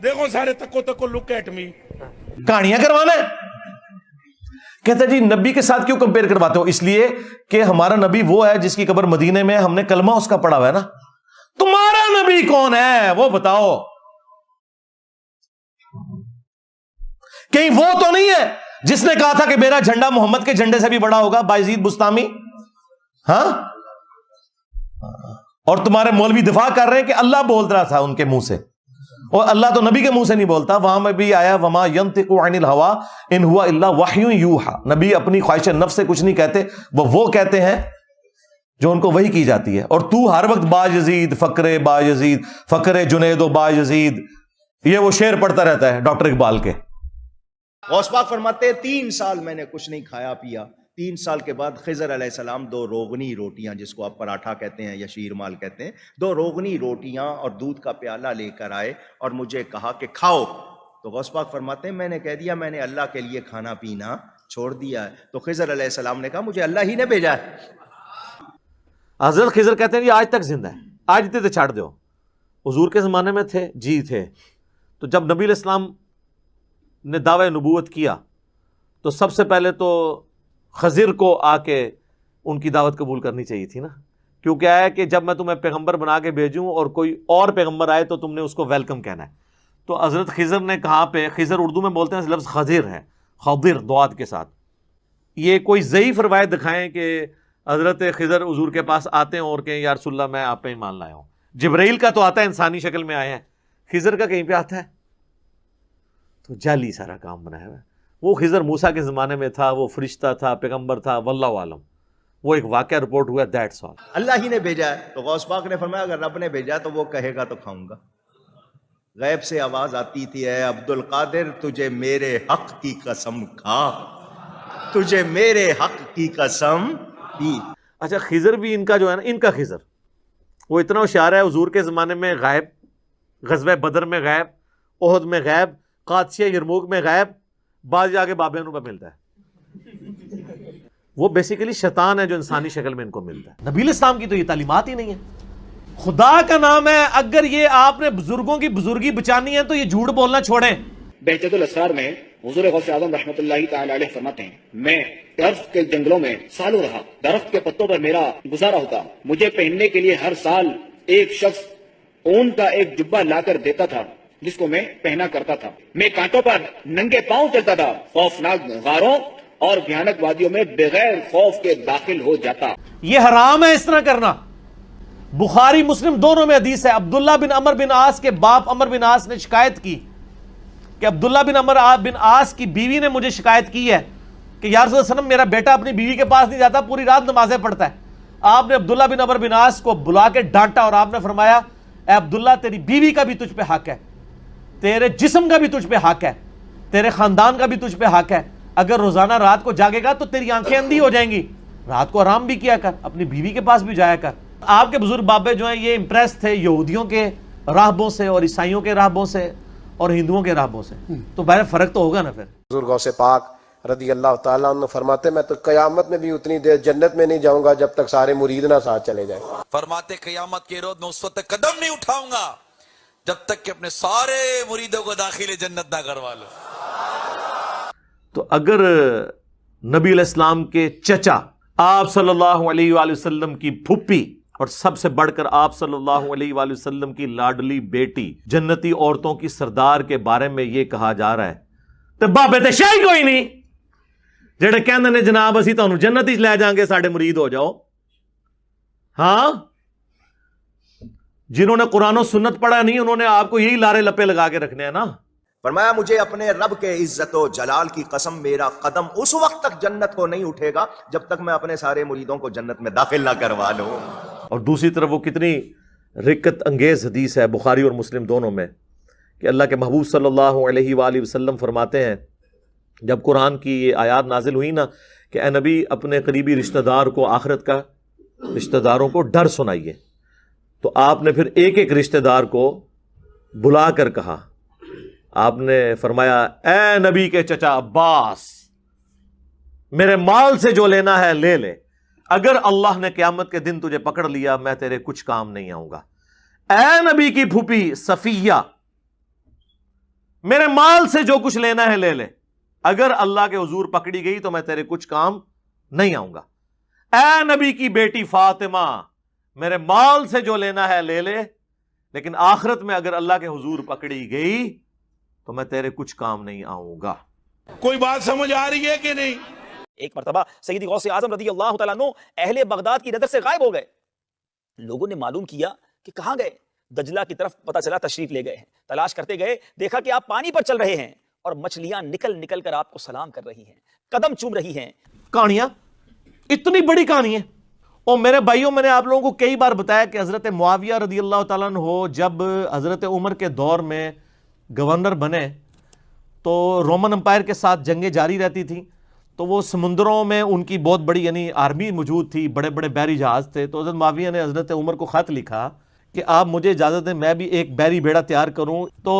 دیکھو سارے تکو لک ایٹ می، کہانیاں کروانا ہے. کہتا جی نبی کے ساتھ کیوں کمپیئر کرواتے ہو؟ اس لیے کہ ہمارا نبی وہ ہے جس کی قبر مدینے میں، ہم نے کلمہ اس کا پڑھا ہوا ہے نا. تمہارا نبی کون ہے وہ بتاؤ. کہیں وہ تو نہیں ہے جس نے کہا تھا کہ میرا جھنڈا محمد کے جھنڈے سے بھی بڑا ہوگا، بایزید بستامی؟ ہاں، اور تمہارے مولوی دفاع کر رہے ہیں کہ اللہ بول رہا تھا ان کے منہ سے، اور اللہ تو نبی کے منہ سے نہیں بولتا. وہاں میں بھی آیا وما ينطق عن الهوى ان هو الا وحی یوحى، نبی اپنی خواہش نفس سے کچھ نہیں کہتے، وہ کہتے ہیں جو ان کو وحی کی جاتی ہے. اور تو ہر وقت با یزید فقر با یزید فقر جنید و با یزید، یہ وہ شعر پڑھتا رہتا ہے ڈاکٹر اقبال کے. غوث پاک فرماتے ہیں 3 سال میں نے کچھ نہیں کھایا پیا. 3 سال کے بعد خضر علیہ السلام 2 روغنی روٹیاں، جس کو آپ پراٹھا کہتے ہیں یا شیر مال کہتے ہیں، 2 روغنی روٹیاں اور دودھ کا پیالہ لے کر آئے اور مجھے کہا کہ کھاؤ. تو غوث پاک فرماتے ہیں میں نے کہہ دیا میں نے اللہ کے لیے کھانا پینا چھوڑ دیا ہے. تو خضر علیہ السلام نے کہا مجھے اللہ ہی نے بھیجا ہے. حضرت خضر کہتے ہیں یہ آج تک زندہ ہے، آج تے چھاڑ دو. حضور کے زمانے میں تھے؟ جی تھے. تو جب نبی علیہ السلام نے دعوی نبوت کیا تو سب سے پہلے تو خضر کو آ کے ان کی دعوت قبول کرنی چاہیے تھی نا، کیونکہ ہے کہ جب میں تمہیں پیغمبر بنا کے بھیجوں اور کوئی اور پیغمبر آئے تو تم نے اس کو ویلکم کہنا ہے. تو حضرت خضر نے کہاں پہ، خضر اردو میں بولتے ہیں لفظ خضر ہے، خضر دواد کے ساتھ. یہ کوئی ضعیف روایت دکھائیں کہ حضرت خضر حضور کے پاس آتے ہیں اور کہیں یا رسول اللہ میں آپ پہ ایمان لایا ہوں. جبرائیل کا تو آتا ہے انسانی شکل میں آئے ہیں، خضر کا کہیں پہ آتا ہے؟ تو جعلی سارا کام بنایا ہوا ہے. وہ خضر موسیٰ کے زمانے میں تھا، وہ فرشتہ تھا، پیغمبر تھا، واللہ عالم. وہ ایک واقعہ رپورٹ ہوا، دیٹس آل. اللہ ہی نے بھیجا ہے. تو غوث پاک نے فرمایا اگر رب نے بھیجا تو وہ کہے گا تو کھاؤں گا. غیب سے آواز آتی تھی اے عبد القادر تجھے میرے حق کی قسم کھا، تجھے میرے حق کی قسم پی. اچھا خضر بھی ان کا جو ہے نا، ان کا خضر وہ اتنا ہوشیار ہے، حضور کے زمانے میں غائب، غزوہ بدر میں غائب، احد میں غائب، قادسیہ یرموک میں غائب، بعض جا کے بابے انہوں پہ ملتا ہے. وہ بیسیکلی شیطان ہے جو انسانی شکل میں ان کو ملتا ہے. نبی علیہ السلام کی تو یہ تعلیمات ہی نہیں ہے. خدا کا نام ہے، اگر یہ آپ نے بزرگوں کی بزرگی بچانی ہے تو یہ جھوٹ بولنا چھوڑیں. بہجت الاسرار میں حضور غوث اعظم رحمۃ اللہ تعالی علیہ فرماتے ہیں میں درخت کے جنگلوں میں سالوں رہا، درخت کے پتوں پر میرا گزارا ہوتا، مجھے پہننے کے لیے ہر سال ایک شخص اون کا ایک جبہ لا کر دیتا تھا جس کو میں پہنا کرتا تھا. میں کانٹوں پر ننگے پاؤں چلتا تھا، خوفناک غاروں اور بھیانک وادیوں میں بغیر خوف کے داخل ہو جاتا. یہ حرام ہے اس طرح کرنا. بخاری مسلم دونوں میں حدیث ہے. عبداللہ بن عمر بن عاص کے باپ عمر بن عاص نے شکایت کی کہ عبداللہ بن عمر بن عاص کی بیوی نے مجھے شکایت کی ہے کہ یا رسول اللہ صلی اللہ علیہ وسلم میرا بیٹا اپنی بیوی کے پاس نہیں جاتا، پوری رات نمازیں پڑھتا ہے. آپ نے عبداللہ بن عمر بن عاص کو بلا کے ڈانٹا اور آپ نے فرمایا اے عبداللہ تیری بیوی کا بھی تجھ پہ حق ہے، تیرے جسم کا بھی تجھ پہ حق ہے، تیرے خاندان کا بھی تجھ پہ حق ہے. اگر روزانہ رات کو جاگے گا تو تیری آنکھیں اندھی ہو جائیں گی. رات کو آرام بھی کیا کر، اپنی بیوی کے پاس بھی جایا کر. آپ کے بزرگ بابے جو ہیں یہ امپریس تھے یہودیوں کے راہبوں سے اور عیسائیوں کے راہبوں سے اور ہندوؤں کے راہبوں سے، تو بہر فرق تو ہوگا نا. پھر حضور غوث پاک رضی اللہ تعالیٰ عنہ فرماتے میں تو قیامت میں بھی اتنی دیر جنت میں نہیں جاؤں گا جب تک سارے مرید نہ ساتھ چلے جائیں. فرماتے قیامت کے روز میں اس وقت تک قدم نہیں اٹھاؤں گا جب تک کہ اپنے سارے مریدوں کو داخل جنت نہ کروا لو. تو اگر نبی علیہ السلام کے چچا، آپ صلی اللہ علیہ وآلہ وسلم کی پھپھی اور سب سے بڑھ کر آپ صلی اللہ علیہ وآلہ وسلم کی لاڈلی بیٹی جنتی عورتوں کی سردار کے بارے میں یہ کہا جا رہا ہے تو بابے تے شاہی کوئی نہیں جڑے کہندے نے جناب اسی تانوں جنت ہی لے جائیں گے ساڈے مرید ہو جاؤ. ہاں جنہوں نے قرآن و سنت پڑھا نہیں انہوں نے آپ کو یہی لارے لپے لگا کے رکھنے ہیں نا. فرمایا مجھے اپنے رب کے عزت و جلال کی قسم میرا قدم اس وقت تک جنت کو نہیں اٹھے گا جب تک میں اپنے سارے مریدوں کو جنت میں داخل نہ کروا لوں. اور دوسری طرف وہ کتنی رکت انگیز حدیث ہے بخاری اور مسلم دونوں میں کہ اللہ کے محبوب صلی اللہ علیہ وآلہ وسلم فرماتے ہیں جب قرآن کی یہ آیات نازل ہوئی نا کہ اے نبی اپنے قریبی رشتہ دار کو آخرت کا رشتہ داروں کو ڈر سنائیے، تو آپ نے پھر ایک ایک رشتہ دار کو بلا کر کہا. آپ نے فرمایا اے نبی کے چچا عباس میرے مال سے جو لینا ہے لے لے، اگر اللہ نے قیامت کے دن تجھے پکڑ لیا میں تیرے کچھ کام نہیں آؤں گا. اے نبی کی پھوپھی صفیہ میرے مال سے جو کچھ لینا ہے لے لے، اگر اللہ کے حضور پکڑی گئی تو میں تیرے کچھ کام نہیں آؤں گا۔ اے نبی کی بیٹی فاطمہ، میرے مال سے جو لینا ہے لے لے، لیکن آخرت میں اگر اللہ کے حضور پکڑی گئی تو میں تیرے کچھ کام نہیں آؤں گا۔ کوئی بات سمجھ آ رہی ہے کہ نہیں؟ ایک مرتبہ سیدی غوث اعظم رضی اللہ تعالیٰ عنہ اہل بغداد کی نظر سے غائب ہو گئے۔ لوگوں نے معلوم کیا کہ کہاں گئے، دجلہ کی طرف پتہ چلا تشریف لے گئے ہیں۔ تلاش کرتے گئے، دیکھا کہ آپ پانی پر چل رہے ہیں اور مچھلیاں نکل نکل کر آپ کو سلام کر رہی ہیں، قدم چوم رہی ہیں۔ کہانیاں اتنی بڑی کہانی ہے۔ اور میرے بھائیوں، میں نے آپ لوگوں کو کئی بار بتایا کہ حضرت معاویہ رضی اللہ تعالیٰ عنہ جب حضرت عمر کے دور میں گورنر بنے تو رومن امپائر کے ساتھ جنگیں جاری رہتی تھیں، تو وہ سمندروں میں ان کی بہت بڑی یعنی آرمی موجود تھی، بڑے بڑے بحری جہاز تھے۔ تو حضرت معاویہ نے حضرت عمر کو خط لکھا کہ آپ مجھے اجازت دیں میں بھی ایک بحری بیڑا تیار کروں۔ تو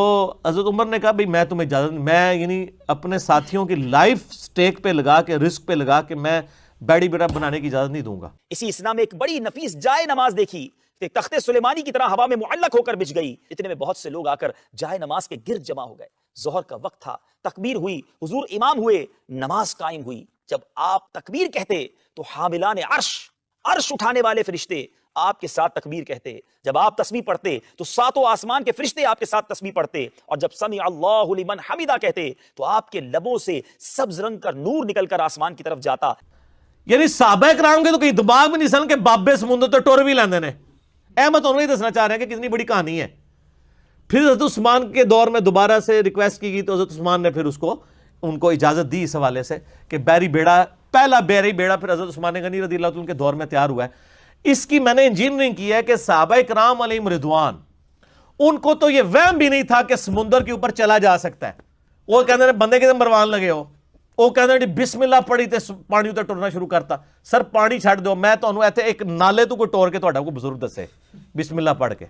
حضرت عمر نے کہا بھئی میں تمہیں اجازت دیں، میں یعنی اپنے ساتھیوں کی لائف سٹیک پہ لگا کے، رسک پہ لگا کے میں بحری بیڑا بنانے کی اجازت نہیں دوں گا۔ اسی اسنا میں ایک بڑی نفیس جائے نماز دیکھی کہ تخت سلیمانی کی طرح ہوا میں معلق ہو کر بچھ گئی۔ اتنے میں بہت سے لوگ آ کر جائے نماز کے گرد جمع ہو گئے۔ ظہر کا وقت تھا، تکبیر ہوئی، حضور امام ہوئے، نماز قائم ہوئی۔ جب آپ تکبیر کہتے تو حاملان عرش اٹھانے والے فرشتے آپ کے ساتھ تکبیر کہتے۔ جب آپ تسبیح پڑھتے تو ساتوں آسمان کے فرشتے آپ کے ساتھ تسبیح پڑھتے، اور جب سمع اللہ لمن حمدہ کہتے تو آپ کے لبوں سے سبز رنگ کا نور نکل کر آسمان کی طرف جاتا۔ یعنی صحابہ کرام کے تو کہیں دماغ میں نہیں سن کہ بابے سمندر تو ٹور بھی لیندے نے۔ احمد انہوں ہی دسنا چاہ رہے ہیں کہ کتنی بڑی کہانی ہے۔ پھر حضرت عثمان کے دور میں دوبارہ سے ریکویسٹ کی گئی تو حضرت عثمان نے پھر ان کو اجازت دی اس حوالے سے کہ بحری بیڑا، پہلا بحری بیڑا پھر حضرت عثمان غنی رضی اللہ عنہ کے دور میں تیار ہوا ہے۔ اس کی میں نے انجینئرنگ کی ہے کہ صحابہ کرام علیہم رضوان، ان کو تو یہ وہم بھی نہیں تھا کہ سمندر کے اوپر چلا جا سکتا ہے۔ وہ کہتے ہیں بندے کے مروان لگے ہو، وہ کہتے ہیں بسم اللہ پڑھی تے پانی تے ٹرنا شروع کرتا۔ سر پانی چھڑ دو، میں تو ایتھے ایک نالے تو کوئی ٹور کے تو کو بزرگ دسے بسم اللہ پڑھ کے۔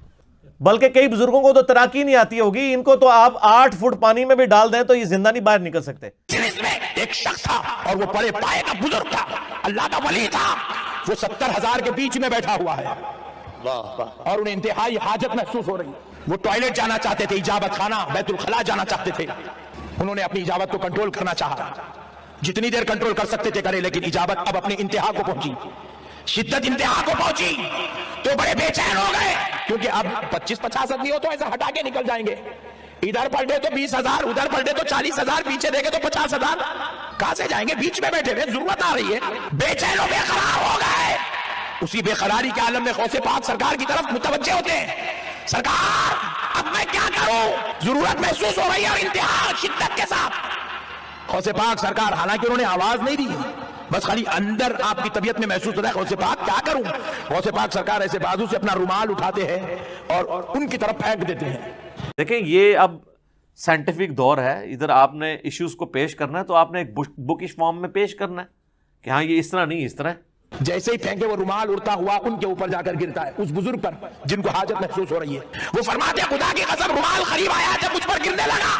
بلکہ کئی بزرگوں کو تو تیراکی نہیں آتی ہوگی، ان کو تو آپ 8 فٹ پانی میں بھی ڈال دیں تو یہ زندہ نہیں باہر نکل سکتے۔ اس میں ایک شخص تھا اور وہ بڑے پائے کا بزرگ تھا، اللہ کا ولی تھا، وہ 70,000 کے بیچ میں بیٹھا ہوا ہے اور انہیں انتہائی حاجت محسوس ہو رہی۔ وہ ٹوائلٹ جانا چاہتے تھے، اجابت خانہ بیت الخلا جانا چاہتے تھے۔ انہوں نے اپنی اجابت کو کنٹرول کرنا چاہا، جتنی دیر کنٹرول کر سکتے تھے کرے، لیکن اجابت اب اپنی انتہا کو پہنچی، شدت انتہا کو پہنچی تو بڑے بے چین ہو گئے، کیونکہ اب 25-50 آدمی ہو تو ایسا ہٹا کے نکل جائیں گے، ادھر پلٹے تو 20,000، ادھر پلٹے تو 40,000، پیچھے دیکھے تو 50,000، کہاں سے جائیں گے؟ بیچ میں بیٹھے ہوئے، ضرورت آ رہی ہے، بے چین و بے قرار ہو گئے۔ اسی بے قراری کے عالم میں غوث پاک سرکار کی طرف متوجہ ہوتے ہیں، سرکار اب میں کیا کروں؟ ضرورت محسوس ہو رہی ہے اور انتہا شدت کے ساتھ۔ غوث پاک سرکار، حالانکہ انہوں نے آواز نہیں دی، بس خالی اندر آپ کی طبیعت میں محسوس ہوتا ہے غوث پاک کیا کروں؟ غوث پاک سرکار ایسے بازو سے اپنا رومال اٹھاتے ہیں اور ان کی طرف پھینک دیتے ہیں۔ دیکھیں یہ اب سائنٹیفک دور ہے، ادھر آپ نے ایشوز کو پیش کرنا ہے تو آپ نے ایک بکش فارم میں پیش کرنا ہے کہ ہاں یہ اس طرح نہیں، اس طرح ہے۔ جیسے ہی پھینکے وہ رومال اڑتا ہوا ان کے اوپر جا کر گرتا ہے، اس بزرگ پر جن کو حاجت محسوس ہو رہی ہے۔ وہ فرماتے ہیں خدا کی قسم رومال قریب آیا جب مجھ پر گرنے لگا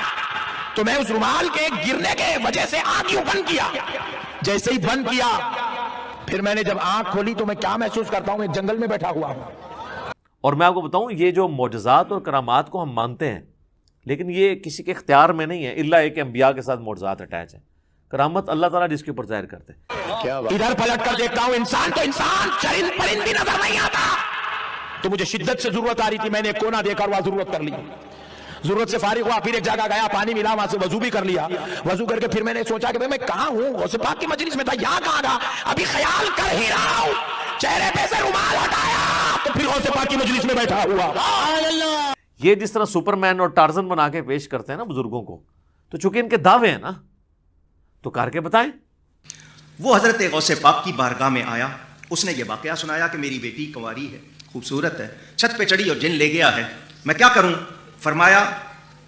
تو میں اس رومال کے گرنے کے وجہ سے آنکھ یوں بند کیا، جیسے ہی بند کیا پھر میں نے جب آنکھ کھولی تو میں کیا محسوس کرتا ہوں؟ میں جنگل میں بیٹھا ہوا ہوں۔ اور میں آپ کو بتاؤں یہ جو معجزات اور کرامات کو ہم مانتے ہیں لیکن یہ کسی کے اختیار میں نہیں ہے، الا ایک انبیاء کے ساتھ معجزات اٹیچ ہیں۔ کرامت اللہ تعالیٰ جس کے اوپر ظاہر کرتے ہیں۔ ادھر پلٹ کر دیکھتا ہوں انسان تو انسان، چرند پرند بھی نظر نہیں آتا، تو مجھے شدت سے ضرورت آ رہی تھی، میں نے ایک کونا دیکھا اور وہاں ضرورت کر لی، ضرورت سے فارغ ہوا، پھر ایک جگہ گیا، پانی ملا، وہاں سے وضو بھی کر لیا، وضو کر کے پھر میں نے سوچا کہ میں کہاں ہوں؟ غوث پاک کی مجلس میں تھا، یہاں کہاں گا؟ ابھی خیال کر ہی رہا ہوں، چہرے پہ سے رومال ہٹایا تو پھر غوث پاک کی مجلس میں بیٹھا ہوا۔ یہ جس طرح سپرمین اور ٹارزن بنا کے پیش کرتے ہیں نا بزرگوں کو، تو چونکہ ان کے دعوے ہیں نا تو کر کے بتائیں۔ وہ حضرت غوث پاک کی بارگاہ میں آیا، اس نے یہ واقعہ سنایا کہ میری بیٹی کنواری ہے، خوبصورت ہے، چھت پہ چڑھی اور جن لے گیا ہے، میں کیا کروں؟ فرمایا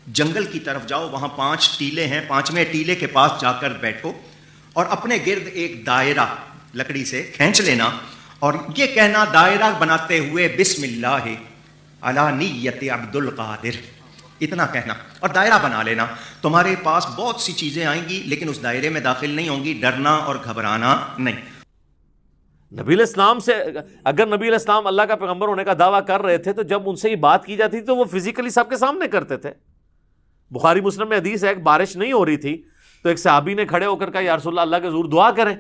جنگل کی طرف جاؤ، وہاں 5 ٹیلے ہیں، 5ویں ٹیلے کے پاس جا کر بیٹھو اور اپنے گرد ایک دائرہ لکڑی سے کھینچ لینا اور یہ کہنا دائرہ بناتے ہوئے بسم اللہ علی نیت عبد القادر، اتنا کہنا اور دائرہ بنا لینا۔ تمہارے پاس بہت سی چیزیں آئیں گی لیکن اس دائرے میں داخل نہیں ہوں گی، ڈرنا اور گھبرانا نہیں۔ نبی علیہ السلام سے اگر نبی علیہ السلام اللہ کا پیغمبر ہونے کا دعویٰ کر رہے تھے تو جب ان سے یہ بات کی جاتی تھی تو وہ فزیکلی سب کے سامنے کرتے تھے، بخاری مسلم میں حدیث ہے کہ بارش نہیں ہو رہی تھی تو ایک صحابی نے کھڑے ہو کر کہا یا رسول اللہ کے حضور دعا کریں.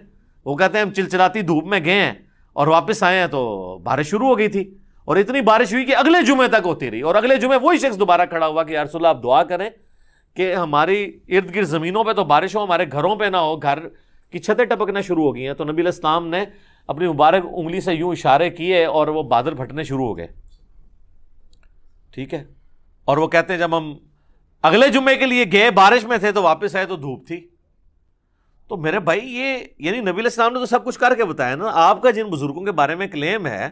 وہ کہتے ہیں ہم چلچلاتی دھوپ میں گئے ہیں اور واپس آئے ہیں تو بارش شروع ہو گئی تھی, اور اتنی بارش ہوئی کہ اگلے جمعے تک ہوتی رہی, اور اگلے جمعے وہی شخص دوبارہ کھڑا ہوا کہ یا رسول اللہ آپ دعا کریں کہ ہماری ارد گرد زمینوں پہ تو بارش ہو, ہمارے گھروں پہ نہ ہو, گھر کی چھتیں ٹپکنا شروع ہو گئی ہیں. تو نبی علیہ السلام نے اپنی مبارک انگلی سے یوں اشارے کیے اور وہ بادل پھٹنے شروع ہو گئے. ٹھیک ہے, اور وہ کہتے ہیں جب ہم اگلے جمعے کے لیے گئے بارش میں تھے تو واپس آئے تو دھوپ تھی. تو میرے بھائی یہ یعنی نبی علیہ السلام نے تو سب کچھ کر کے بتایا نا. آپ کا جن بزرگوں کے بارے میں کلیم ہے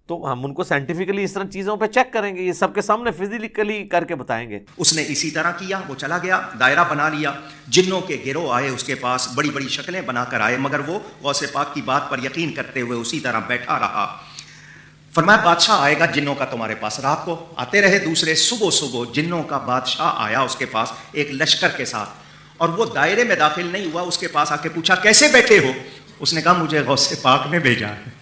تو ہم ان کو سائنٹیفکلی اس طرح چیزوں پہ چیک کریں گے, یہ سب کے سامنے فزیکلی کر کے بتائیں گے. اس نے اسی طرح کیا, وہ چلا گیا, دائرہ بنا لیا, جنوں کے گروہ آئے اس کے پاس, بڑی بڑی شکلیں بنا کر آئے, مگر وہ غوث پاک کی بات پر یقین کرتے ہوئے اسی طرح بیٹھا رہا. فرمایا بادشاہ آئے گا جنوں کا تمہارے پاس. رات کو آتے رہے دوسرے, صبح جنوں کا بادشاہ آیا اس کے پاس ایک لشکر کے ساتھ, اور وہ دائرے میں داخل نہیں ہوا. اس کے پاس آ کے پوچھا کیسے بیٹھے ہو؟ اس نے کہا مجھے غوث پاک نے بھیجا ہے,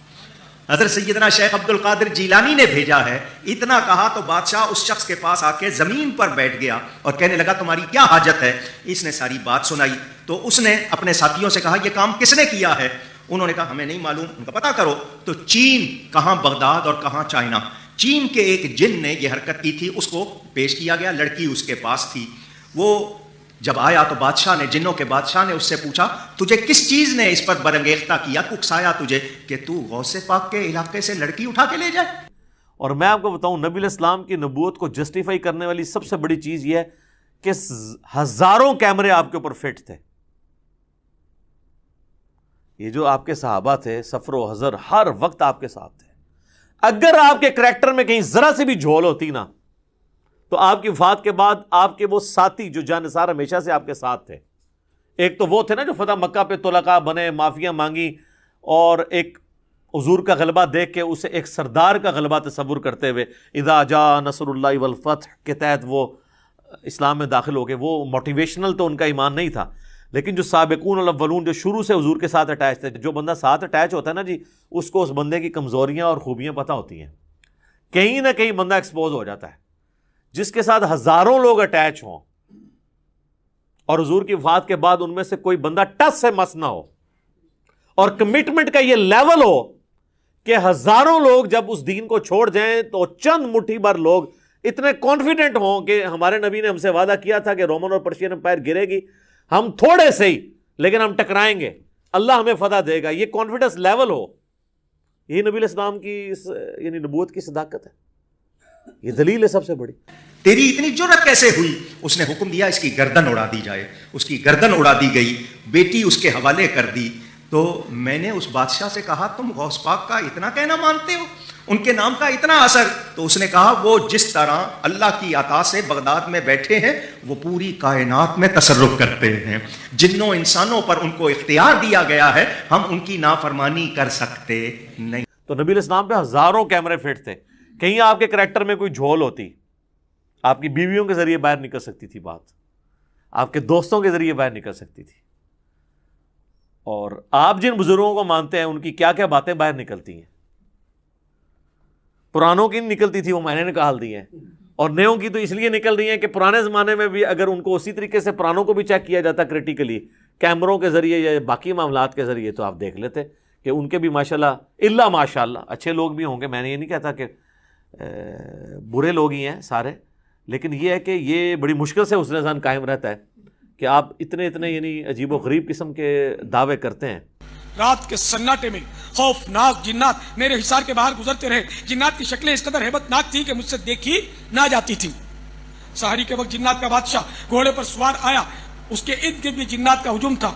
حضرت سیدنا شیخ عبد القادر جیلانی نے بھیجا ہے. اتنا کہا تو بادشاہ اس شخص کے پاس آ کے زمین پر بیٹھ گیا اور کہنے لگا تمہاری کیا حاجت ہے؟ اس نے ساری بات سنائی. تو اس نے اپنے ساتھیوں سے کہا یہ کام کس نے کیا ہے؟ انہوں نے کہا ہمیں نہیں معلوم. ان کا پتہ کرو. تو چین, کہاں بغداد اور کہاں چائنا, چین کے ایک جن نے یہ حرکت کی تھی, اس کو پیش کیا گیا, لڑکی اس کے پاس تھی. وہ جب آیا تو بادشاہ نے, جنوں کے بادشاہ نے اس سے پوچھا تجھے کس چیز نے اس پر برانگیختہ کیا, اکسایا تجھے کہ تو غوث پاک کے علاقے سے لڑکی اٹھا کے لے جائے؟ اور میں آپ کو بتاؤں نبی علیہ السلام کی نبوت کو جسٹیفائی کرنے والی سب سے بڑی چیز یہ ہے کہ ہزاروں کیمرے آپ کے اوپر فٹ تھے. یہ جو آپ کے صحابہ تھے سفر و حضر ہر وقت آپ کے ساتھ تھے. اگر آپ کے کریکٹر میں کہیں ذرا سی بھی جھول ہوتی نا تو آپ کی وفات کے بعد آپ کے وہ ساتھی جو جانثار ہمیشہ سے آپ کے ساتھ تھے, ایک تو وہ تھے نا جو فتح مکہ پہ طلقاء بنے, معافیاں مانگی, اور ایک حضور کا غلبہ دیکھ کے اسے ایک سردار کا غلبہ تصور کرتے ہوئے اذا جاء نصر اللہ والفتح کے تحت وہ اسلام میں داخل ہو گئے. وہ موٹیویشنل تو ان کا ایمان نہیں تھا, لیکن جو سابقون الاولون جو شروع سے حضور کے ساتھ اٹیچ تھے, جو بندہ ساتھ اٹیچ ہوتا ہے نا جی, اس کو اس بندے کی کمزوریاں اور خوبیاں پتہ ہوتی ہیں. کہیں نہ کہیں بندہ ایکسپوز ہو جاتا ہے. جس کے ساتھ ہزاروں لوگ اٹیچ ہوں اور حضور کی وفات کے بعد ان میں سے کوئی بندہ ٹس سے مس نہ ہو, اور کمٹمنٹ کا یہ لیول ہو کہ ہزاروں لوگ جب اس دین کو چھوڑ جائیں تو چند مٹھی بھر لوگ اتنے کانفیڈنٹ ہوں کہ ہمارے نبی نے ہم سے وعدہ کیا تھا کہ رومن اور پرشین امپائر گرے گی, ہم تھوڑے سے ہی لیکن ہم ٹکرائیں گے, اللہ ہمیں فتح دے گا. یہ کانفیڈنس لیول ہو, یہ نبی علیہ السلام کی یعنی نبوت کی صداقت ہے. یہ دلیل ہے سب سے بڑی. تیری اتنی جرأت کیسے ہوئی؟ اس نے حکم دیا اس کی گردن اڑا دی جائے. اس کی گردن اڑا دی گئی, بیٹی اس کے حوالے کر دی. تو میں نے اس بادشاہ سے کہا تم غوث پاک کا اتنا کہنا مانتے ہو, ان کے نام کا اتنا اثر؟ تو اس نے کہا وہ جس طرح اللہ کی عطا سے بغداد میں بیٹھے ہیں وہ پوری کائنات میں تصرف کرتے ہیں. جنوں انسانوں پر ان کو اختیار دیا گیا ہے, ہم ان کی نافرمانی کر سکتے نہیں. تو نبی علیہ السلام پہ ہزاروں کیمرے فٹ تھے. کہیں آپ کے کریکٹر میں کوئی جھول ہوتی, آپ کی بیویوں کے ذریعے باہر نکل سکتی تھی بات, آپ کے دوستوں کے ذریعے باہر نکل سکتی تھی, اور آپ جن بزرگوں کو مانتے ہیں ان کی کیا کیا باتیں باہر نکلتی ہیں. پرانوں کی نکلتی تھی, وہ میں نے نکال دی ہیں, اور نیوں کی تو اس لیے نکل رہی ہیں کہ پرانے زمانے میں بھی اگر ان کو اسی طریقے سے پرانوں کو بھی چیک کیا جاتا کریٹیکلی کیمروں کے ذریعے یا باقی معاملات کے ذریعے, تو آپ دیکھ لیتے کہ ان کے بھی ماشاءاللہ الا ماشاءاللہ اچھے لوگ بھی ہوں گے. میں نے یہ نہیں کہتا کہ برے لوگ ہی ہیں سارے, لیکن یہ ہے کہ یہ بڑی مشکل سے حسن ظن قائم رہتا ہے کہ آپ اتنے یعنی عجیب و غریب قسم کے دعوے کرتے ہیں. رات کے سناٹے میں خوفناک جنات میرے حصار کے باہر گزرتے رہے. جنات کی شکلیں اس قدر ہیبت ناک تھی کہ مجھ سے دیکھی نہ جاتی تھی. سحری کے وقت جنات کا بادشاہ گھوڑے پر سوار آیا, اس کے ارد گرد بھی جنات کا ہجوم تھا.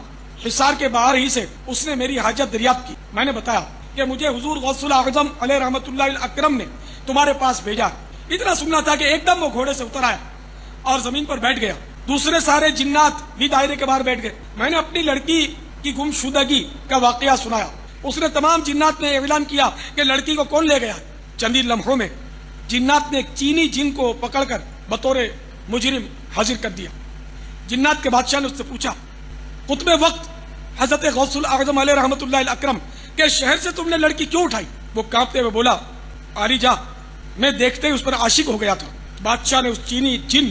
حصار کے باہر ہی سے اس نے میری حاجت دریافت کی. میں نے بتایا کہ مجھے حضور غوث الاعظم علیہ رحمت اللہ الاکرم نے تمہارے پاس بھیجا. اتنا سننا تھا کہ ایک دم وہ گھوڑے سے اتر آیا اور زمین پر بیٹھ گیا. دوسرے سارے جنات بھی دائرے کے باہر بیٹھ گئے. میں نے اپنی لڑکی کی گمشدگی کا واقعہ سنایا. اس نے تمام جنات نے اعلان کیا کہ لڑکی کو کون لے گیا. چند ہی لمحوں میں جنات نے ایک چینی جن کو پکڑ کر بطور مجرم حاضر کر دیا. جنات کے بادشاہ نے اس سے پوچھا قطب وقت حضرت غوث الاعظم علیہ رحمت اللہ الاکرم کے شہر سے تم نے لڑکی کیوں اٹھائی؟ وہ کانپتے ہوئے بولا آری جا, میں دیکھتے ہی اس پر عاشق ہو گیا تھا. بادشاہ نے اس چینی جن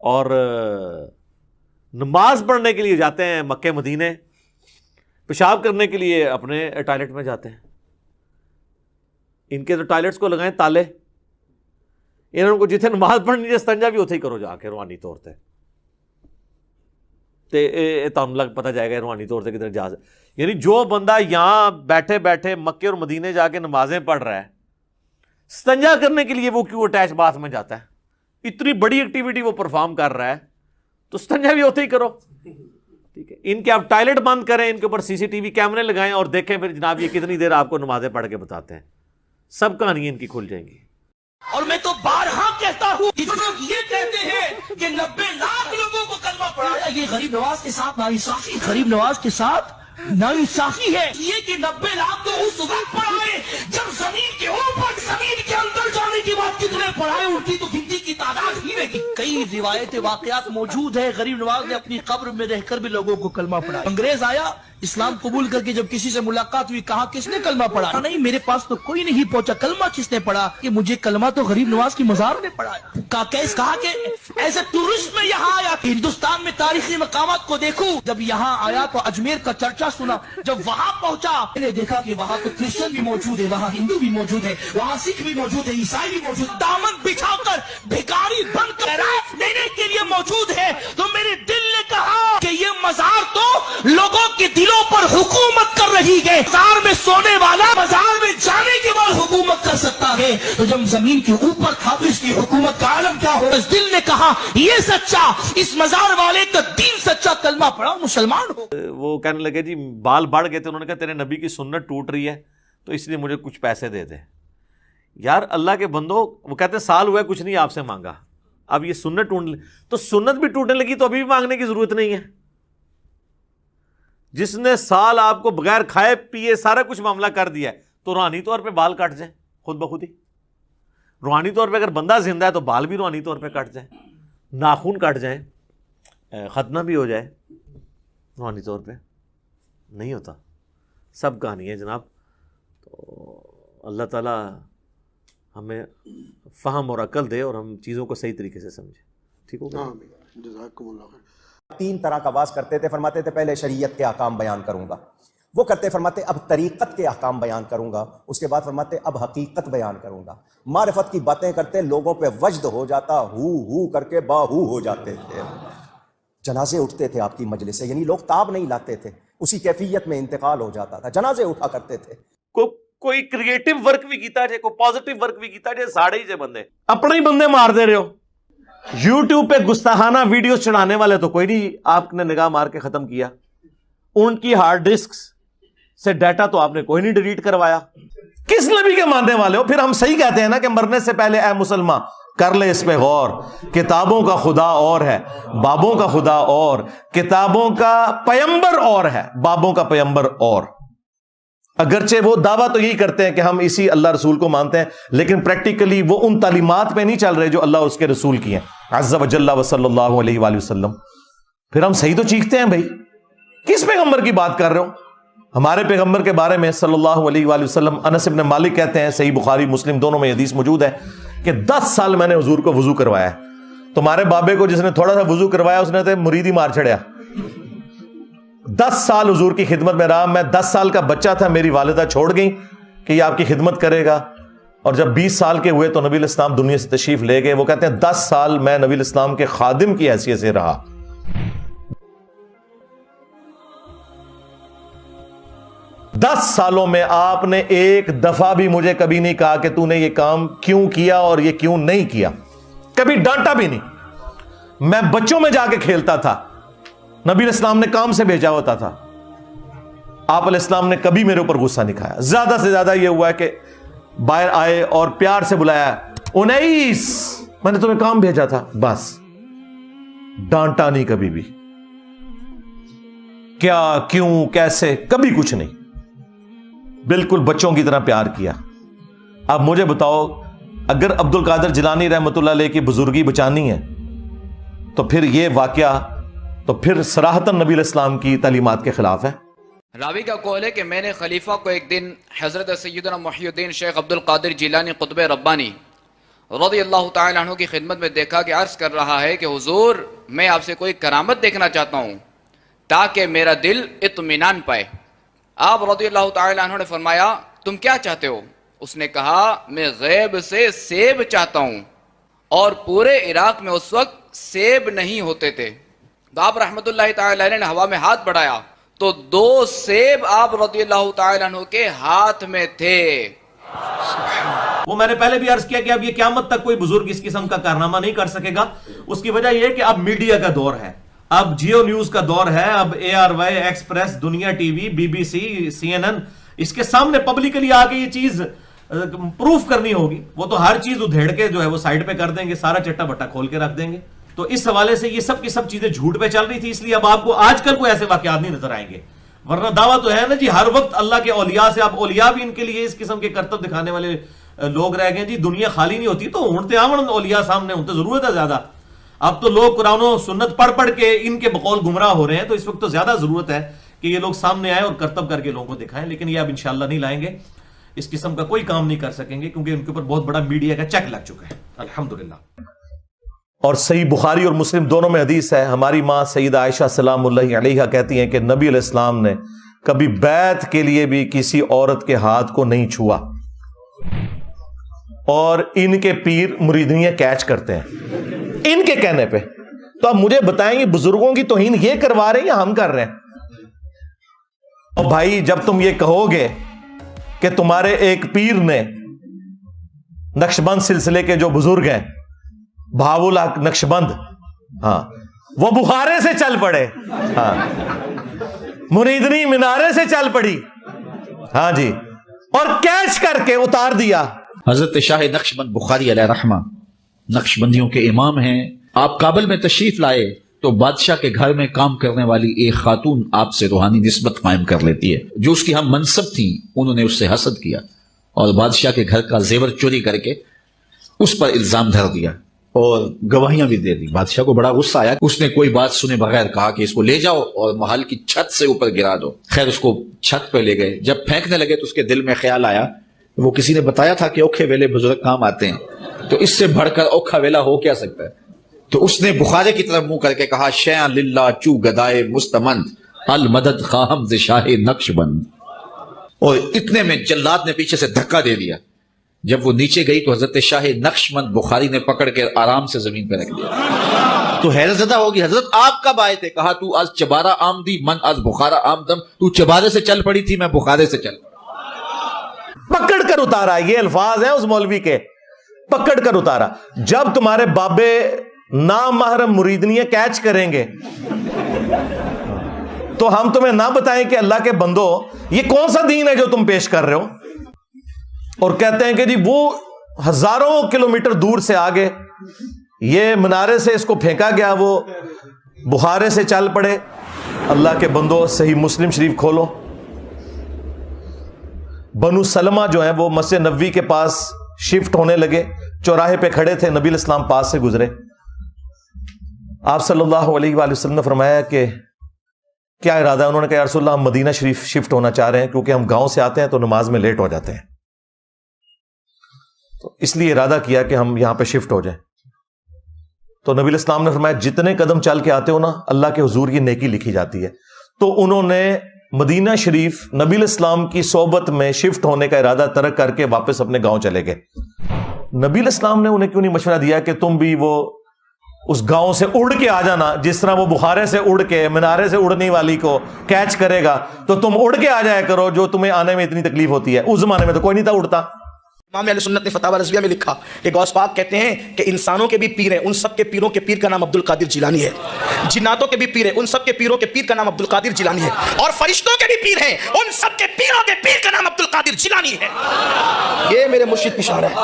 اور نماز پڑھنے کے لیے جاتے ہیں مکے مدینے، پیشاب کرنے کے لیے اپنے ٹوائلٹ میں جاتے ہیں. ان کے تو ٹوائلٹس کو لگائیں تالے، انہوں کو جتنے نماز پڑھنی ہے استنجا بھی اتھے ہی کرو جا کے روحانی طور تے تم لگ پتہ جائے گا روحانی طور سے کدھر جا سکے. یعنی جو بندہ یہاں بیٹھے بیٹھے مکے اور مدینے جا کے نمازیں پڑھ رہا ہے، استنجا کرنے کے لیے وہ کیوں اٹیچ باتھ میں جاتا ہے؟ اتنی بڑی ایکٹیویٹی وہ پرفارم کر رہا ہے تو استنجا بھی ہوتے ہی کرو. ٹھیک ہے، ان کے آپ ٹوائلٹ بند کریں، ان کے اوپر سی سی ٹی وی کیمرے لگائیں اور دیکھیں پھر جناب یہ کتنی دیر آپ کو نمازیں پڑھ کے بتاتے ہیں. سب کہانیاں ان کی کھل جائیں گی. اور میں تو بارہا کہتا ہوں کہ لوگ یہ کہتے ہیں کہ 90 لاکھ لوگوں کو کلمہ پڑھایا، یہ غریب نواز کے ساتھ ناانصافی، غریب نواز کے ساتھ ناانصافی ہے. یہ کہ 90 لاکھ تو اس وقت پڑھائے جب زمین کے اوپر زمین کے اندر جانے کے بعد کتنے پڑھائے ان کی تو گنتی کی تعداد ہی نہیں. کئی روایتیں واقعات موجود ہیں، غریب نواز نے اپنی قبر میں رہ کر بھی لوگوں کو کلمہ پڑھایا. انگریز آیا اسلام قبول کر کے جب کسی سے ملاقات ہوئی، کہا کس نے کلمہ پڑھا؟ نہیں میرے پاس تو کوئی نہیں پہنچا. کلمہ کس نے پڑھا؟ کہ مجھے کلمہ تو غریب نواز کی مزار نے پڑھایا. کہا کہ ایسے ٹورسٹ میں یہاں آیا، ہندوستان میں تاریخی مقامات کو دیکھوں. جب یہاں آیا تو اجمیر کا چرچا سنا. جب وہاں پہنچا میں نے دیکھا کہ وہاں تو کرسچن بھی موجود ہے، وہاں ہندو بھی موجود ہے، وہاں سکھ بھی موجود ہے، عیسائی بھی موجود ہے. دامن بچھا کر بھکاری بن کر دینے کے لیے موجود ہے. تو میرے دل نے کہا کہ یہ مزار تو لوگوں کے دلوں پر حکومت کر رہی ہے. مزار میں سونے والا مزار میں جانے کے بعد حکومت کر سکتا ہے، تو جب زمین کے اوپر تھا تو اس کی حکومت کا عالم کیا ہو. اس دل نے کہا یہ سچا، اس مزار والے کا دین سچا، کلمہ پڑھا مسلمان ہو. وہ کہنے لگے جی بال بڑھ گئے تھے، انہوں نے کہا تیرے نبی کی سنت ٹوٹ رہی ہے تو اس لیے مجھے کچھ پیسے دے دے. یار اللہ کے بندو، وہ کہتے ہیں سال ہوا ہے کچھ نہیں آپ سے مانگا، اب یہ سنت ٹوٹنے، تو سنت بھی ٹوٹنے لگی تو ابھی بھی مانگنے کی ضرورت نہیں ہے. جس نے سال آپ کو بغیر کھائے پیے سارا کچھ معاملہ کر دیا ہے تو روحانی طور پہ بال کٹ جائیں خود بخود ہی. روحانی طور پہ اگر بندہ زندہ ہے تو بال بھی روحانی طور پہ کٹ جائیں، ناخن کٹ جائیں، ختنہ بھی ہو جائے. روحانی طور پہ نہیں ہوتا. سب کہانی ہے جناب. تو اللہ تعالیٰ ہمیں فہم اور عقل دے اور ہم چیزوں کو صحیح طریقے سے سمجھیں. ٹھیک ہوگا؟ جزاکم اللہ خیر. 3 طرح کا واز کرتے تھے. فرماتے تھے پہلے شریعت کے احکام بیان کروں گا، وہ کرتے فرماتے اب طریقت کے احکام بیان کروں گا، اس کے بعد فرماتے اب حقیقت بیان کروں گا. معرفت کی باتیں کرتے لوگوں پہ وجد ہو جاتا، ہو کر کے باہو ہو جاتے تھے. جنازے اٹھتے تھے آپ کی مجلس سے، یعنی لوگ تاب نہیں لاتے تھے، اسی کیفیت میں انتقال ہو جاتا تھا. جنازے اٹھا کرتے تھے. کوئی کریٹو ورک بھی کیتا ہے، کوئی پازیٹیو ورک بھی کیتا ہے. ساڑھے ہی سے بندے اپنے ہی بندے مار دے رہے ہو. یوٹیوب پہ گستاخانہ ویڈیوز چڑھانے والے تو کوئی نہیں آپ نے نگاہ مار کے ختم کیا. ان کی ہارڈ ڈسک سے ڈیٹا تو آپ نے کوئی نہیں ڈیلیٹ کروایا. کس نبی کے ماننے والے ہو؟ پھر ہم صحیح کہتے ہیں نا کہ مرنے سے پہلے اے مسلمان کر لے اس پہ غور. کتابوں کا خدا اور ہے، بابوں کا خدا اور، کتابوں کا پیمبر اور ہے، بابوں کا پیمبر اور. اگرچہ وہ دعویٰ تو یہی کرتے ہیں کہ ہم اسی اللہ رسول کو مانتے ہیں، لیکن پریکٹیکلی وہ ان تعلیمات پہ نہیں چل رہے جو اللہ اور اس کے رسول کی ہیں عز و جل و صلی اللہ علیہ وآلہ وسلم. پھر ہم صحیح تو چیختے ہیں بھائی. کس پیغمبر کی بات کر رہے ہو؟ ہمارے پیغمبر کے بارے میں صلی اللہ علیہ وآلہ وسلم انس بن مالک کہتے ہیں، صحیح بخاری مسلم دونوں میں حدیث موجود ہے کہ 10 سال میں نے حضور کو وضو کروایا ہے. تمہارے بابے کو جس نے تھوڑا سا وضو کروایا اس نے تو مرید ہی مار چھڑیا. 10 سال حضور کی خدمت میں رہا. میں 10 سال کا بچہ تھا، میری والدہ چھوڑ گئی کہ یہ آپ کی خدمت کرے گا، اور جب 20 سال کے ہوئے تو نبی الاسلام دنیا سے تشریف لے گئے. وہ کہتے ہیں 10 سال میں نبی الاسلام کے خادم کی حیثیت سے رہا. 10 سالوں میں آپ نے ایک دفعہ بھی مجھے کبھی نہیں کہا کہ تو نے یہ کام کیوں کیا اور یہ کیوں نہیں کیا. کبھی ڈانٹا بھی نہیں. میں بچوں میں جا کے کھیلتا تھا، نبی الاسلام نے کام سے بھیجا ہوتا تھا. آپ علیہ السلام نے کبھی میرے اوپر غصہ نہیں کھایا. زیادہ سے زیادہ یہ ہوا ہے کہ باہر آئے اور پیار سے بلایا، 19 میں نے تمہیں کام بھیجا تھا، بس. ڈانٹا نہیں کبھی بھی. کیا کیوں کیسے کبھی کچھ نہیں. بالکل بچوں کی طرح پیار کیا. اب مجھے بتاؤ اگر عبد القادر جیلانی رحمۃ اللہ علیہ کی بزرگی بچانی ہے تو پھر یہ واقعہ تو پھر صراحتاً نبی علیہ السلام کی تعلیمات کے خلاف ہے. راوی کا قول ہے کہ میں نے خلیفہ کو ایک دن حضرت سیدنا محی الدین شیخ عبد القادر جیلانی قطب ربانی رضی اللہ تعالی عنہ کی خدمت میں دیکھا کہ عرض کر رہا ہے کہ حضور میں آپ سے کوئی کرامت دیکھنا چاہتا ہوں تاکہ میرا دل اطمینان پائے. آپ رضی اللہ تعالی عنہ نے فرمایا تم کیا چاہتے ہو؟ اس نے کہا میں غیب سے سیب چاہتا ہوں، اور پورے عراق میں اس وقت سیب نہیں ہوتے تھے. تو آپ رحمت اللہ تعالی علیہ نے ہوا میں ہاتھ بڑھایا تو 2 سیب آپ رضی اللہ تعالی عنہ کے ہاتھ میں تھے. وہ میں نے پہلے بھی عرض کیا کہ اب یہ قیامت تک کوئی بزرگ اس قسم کا کارنامہ نہیں کر سکے گا. اس کی وجہ یہ ہے کہ اب میڈیا کا دور ہے، اب جیو نیوز کا دور ہے، اب ARY ایکسپریس، دنیا ٹی وی، BBC، CNN، اس کے سامنے پبلکلی آ کے یہ چیز پروف کرنی ہوگی. وہ تو ہر چیز ادھیڑ کے جو ہے وہ سائڈ پہ کر دیں گے، سارا چٹا بٹا کھول کے رکھ دیں گے. تو اس حوالے سے یہ سب کی سب چیزیں جھوٹ پہ چل رہی تھی، اس لیے اب آپ کو آج کل کوئی ایسے واقعات نہیں نظر آئیں گے. ورنہ دعویٰ تو ہے نا جی ہر وقت اللہ کے اولیاء سے. اب اولیاء بھی ان کے لیے اس قسم کے کرتب دکھانے والے لوگ رہ گئے. جی دنیا خالی نہیں ہوتی تو ہونتے آمن اولیاء سامنے ہونتے ضرورت ہے زیادہ. اب تو لوگ قرآن و سنت پڑھ پڑھ کے ان کے بقول گمراہ ہو رہے ہیں، تو اس وقت تو زیادہ ضرورت ہے کہ یہ لوگ سامنے آئے اور کرتب کر کے لوگوں کو دکھائیں. لیکن یہ اب انشاءاللہ نہیں لائیں گے، اس قسم کا کوئی کام نہیں کر سکیں گے، کیونکہ ان کے اوپر بہت بڑا میڈیا کا چیک لگ چکا ہے الحمدللہ. اور صحیح بخاری اور مسلم دونوں میں حدیث ہے، ہماری ماں سیدہ عائشہ سلام اللہ علیہا کہتی ہیں کہ نبی علیہ السلام نے کبھی بیعت کے لیے بھی کسی عورت کے ہاتھ کو نہیں چھوا، اور ان کے پیر مریدیاں کیچ کرتے ہیں ان کے کہنے پہ. تو اب مجھے بتائیں یہ بزرگوں کی توہین یہ کروا رہے ہیں یا ہم کر رہے ہیں؟ اور بھائی جب تم یہ کہو گے کہ تمہارے ایک پیر نے نقشبند سلسلے کے جو بزرگ ہیں بہاول حق نقشبند، ہاں وہ بخارے سے چل پڑے، ہاں مریدنی مینارے سے چل پڑی، ہاں جی، اور کیچ کر کے اتار دیا. حضرت شاہ نقشبند بخاری علیہ رحمہ نقشبندیوں کے امام ہیں. آپ کابل میں تشریف لائے تو بادشاہ کے گھر میں کام کرنے والی ایک خاتون آپ سے روحانی نسبت قائم کر لیتی ہے. جو اس کی ہم منصب تھیں انہوں نے اس سے حسد کیا اور بادشاہ کے گھر کا زیور چوری کر کے اس پر الزام دھر دیا اور گواہیاں بھی دے دی. بادشاہ کو بڑا غصہ آیا، اس نے کوئی بات سنے بغیر کہا کہ اس کو لے جاؤ اور محل کی چھت سے اوپر گرا دو. خیر اس کو چھت پہ لے گئے، جب پھینکنے لگے تو اس کے دل میں خیال آیا، وہ کسی نے بتایا تھا کہ اوکھے ویلے بزرگ کام آتے ہیں، تو اس سے بڑھ کر اوکھا ویلا ہو کیا سکتا ہے. تو اس نے بخارے کی طرف منہ کر کے کہا شیئا للہ چو گدائے مستمند المدد خواہم ز شاہ نقشبند. اور اتنے میں جلاد نے پیچھے سے دھکا دے دیا. جب وہ نیچے گئی تو حضرت شاہ نقشبند بخاری نے پکڑ کے آرام سے زمین پہ رکھ دیا. تو حیرت زدہ ہوگی، حضرت آپ کب آئے تھے؟ کہا تو آج چبارہ آمدی من آج بخارا آمدم. تو چبارے سے چل پڑی تھی، میں بخارے سے چل پکڑ کر اتارا. یہ الفاظ ہیں اس مولوی کے، پکڑ کر اتارا. جب تمہارے بابے نامحرم مریدنیاں کیچ کریں گے تو ہم تمہیں نہ بتائیں کہ اللہ کے بندو یہ کون سا دین ہے جو تم پیش کر رہے ہو. اور کہتے ہیں کہ جی وہ ہزاروں کلومیٹر دور سے آگے یہ منارے سے اس کو پھینکا گیا، وہ بخارے سے چل پڑے. اللہ کے بندو صحیح مسلم شریف کھولو. بنو سلمہ جو ہیں وہ مسجد نبوی کے پاس شفٹ ہونے لگے، چوراہے پہ کھڑے تھے، نبی علیہ السلام پاس سے گزرے. آپ صلی اللہ علیہ وآلہ وسلم نے فرمایا کہ کیا ارادہ ہے؟ انہوں نے کہا یا رسول اللہ ہم مدینہ شریف شفٹ ہونا چاہ رہے ہیں، کیونکہ ہم گاؤں سے آتے ہیں تو نماز میں لیٹ ہو جاتے ہیں، تو اس لیے ارادہ کیا کہ ہم یہاں پہ شفٹ ہو جائیں. تو نبی علیہ السلام نے فرمایا جتنے قدم چل کے آتے ہو نا اللہ کے حضور یہ نیکی لکھی جاتی ہے. تو انہوں نے مدینہ شریف نبی علیہ السلام کی صحبت میں شفٹ ہونے کا ارادہ ترک کر کے واپس اپنے گاؤں چلے گئے. نبی علیہ السلام نے انہیں کیوں نہیں مشورہ دیا کہ تم بھی وہ اس گاؤں سے اڑ کے آ جانا، جس طرح وہ بخارے سے اڑ کے مینارے سے اڑنے والی کو کیچ کرے گا تو تم اڑ کے آ جایا کرو جو تمہیں آنے میں اتنی تکلیف ہوتی ہے. اس زمانے میں تو کوئی نہیں تھا اڑتا. امام اہل سنت نے فتاوی رضویہ میں لکھا کہ غوث پاک کہتے ہیں کہ انسانوں کے بھی پیر ہیں، ان سب کے پیروں کے پیر کا نام عبد القادر جیلانی ہے. جناتوں کے بھی پیر ہیں، ان سب کے پیروں کے پیر کا نام عبد القادر جیلانی ہے. اور فرشتوں کے بھی پیر ہیں، ان سب کے پیروں کے پیر کا نام عبد القادر جیلانی ہے. یہ میرے مرشد کی شان ہے،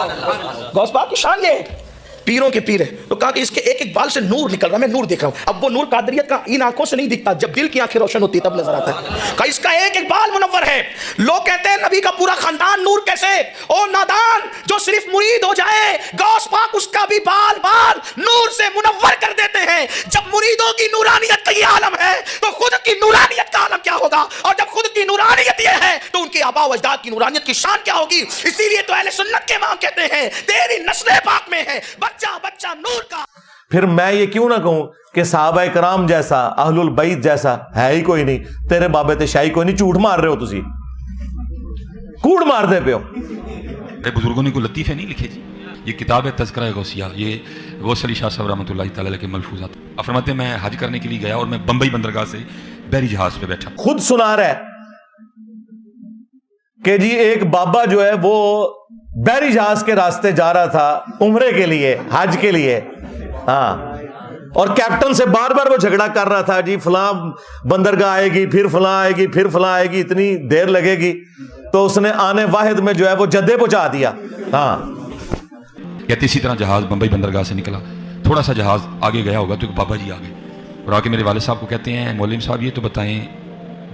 غوث پاک کی شان یہ ہے پیروں کے پیر ہے. تو کہا کہ اس کے ایک ایک بال سے نور نکل رہا ہے, میں نور دیکھ رہا ہوں. اب وہ نور قادریت کا ان آنکھوں سے نہیں دکھتا, جب دل کی آنکھیں روشن ہوتی ہے تب نظر آتا ہے. کہا اس کا ایک ایک بال منور ہے. لوگ کہتے ہیں نبی کا پورا خاندان نور کیسے؟ او نادان, جو صرف مرید ہو جائے غوث پاک اس کا بھی بال بال نور سے منور کر دیتے ہیں. جب مریدوں کی نورانیت کا یہ عالم ہے تو خود کی نورانیت کا عالم کیا ہوگا؟ اور جب خود کی نورانیت یہ ہے تو ان کے آبا و اجداد کی نورانیت کی شان کیا ہوگی؟ اسی لیے تو اہل سنت کے امام کہتے ہیں تیری نسل پاک میں ہے بچہ بچہ نور کا. پھر میں یہ کیوں نہ کہوں کہ صحابہ کرام جیسا, اہل البیت جیسا ہے ہی کوئی نہیں. تیرے بابے تے شاہی کوئی نہیں, جھوٹ مار رہے ہو تسی, کوڑ مار دے پہ ہو. بزرگوں نے کوئی لطیفے نہیں لکھے جی. یہ کتاب ہے تذکرہ غوثیہ, یہ غوث علی شاہ صاحب رحمۃ اللہ تعالی علیہ کے ملفوظات. آپ فرماتے ہیں میں حج کرنے کے لیے گیا اور میں بمبئی بندرگاہ سے بحری جہاز پہ بیٹھا. خود سنا رہا ہے کہ جی ایک بابا جو ہے وہ بحری جہاز کے راستے جا رہا تھا عمرے کے لیے, حج کے لیے, ہاں, اور کیپٹن سے بار بار وہ جھگڑا کر رہا تھا, جی فلاں بندرگاہ آئے گی, پھر فلاں آئے گی, پھر فلاں آئے گی, اتنی دیر لگے گی. تو اس نے آنے واحد میں جو ہے وہ جدے پہنچا دیا. ہاں, کہتے اسی طرح جہاز بمبئی بندرگاہ سے نکلا, تھوڑا سا جہاز آگے گیا ہوگا تو ایک بابا جی آگے اور آ کے میرے والد صاحب کو کہتے ہیں مولوی صاحب یہ تو بتائیں